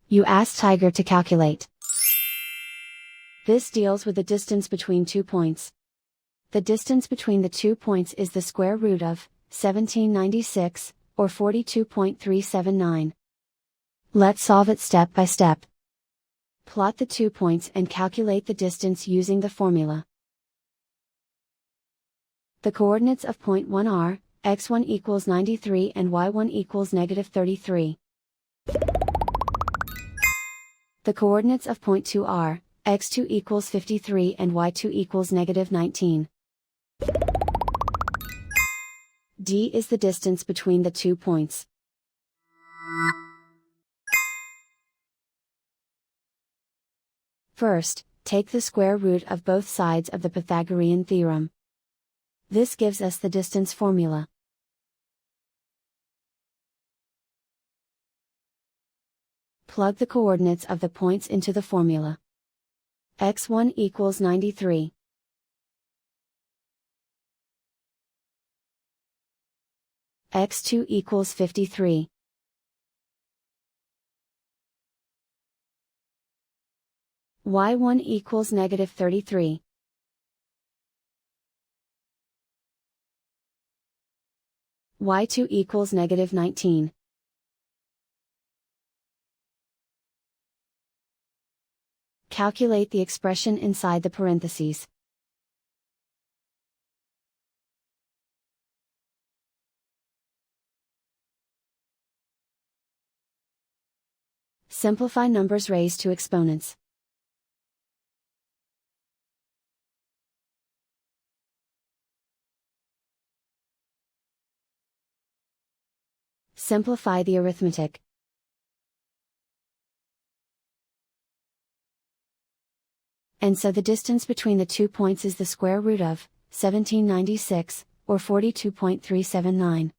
You ask Tiger to calculate. This deals with the distance between 2 points. The distance between the 2 points is the square root of 1796, or 42.379. Let's solve it step by step. Plot the 2 points and calculate the distance using the formula. The coordinates of point 1 are, x1 equals 93 and y1 equals negative 33. The coordinates of point 2 are, x2 equals 53 and y2 equals negative 19. D is the distance between the 2 points. First, take the square root of both sides of the Pythagorean theorem. This gives us the distance formula. Plug the coordinates of the points into the formula. x1 equals 93. x2 equals 53. y1 equals negative 33. y2 equals negative 19. Calculate the expression inside the parentheses. Simplify numbers raised to exponents. Simplify the arithmetic. And so the distance between the 2 points is the square root of 1796, or 42.379.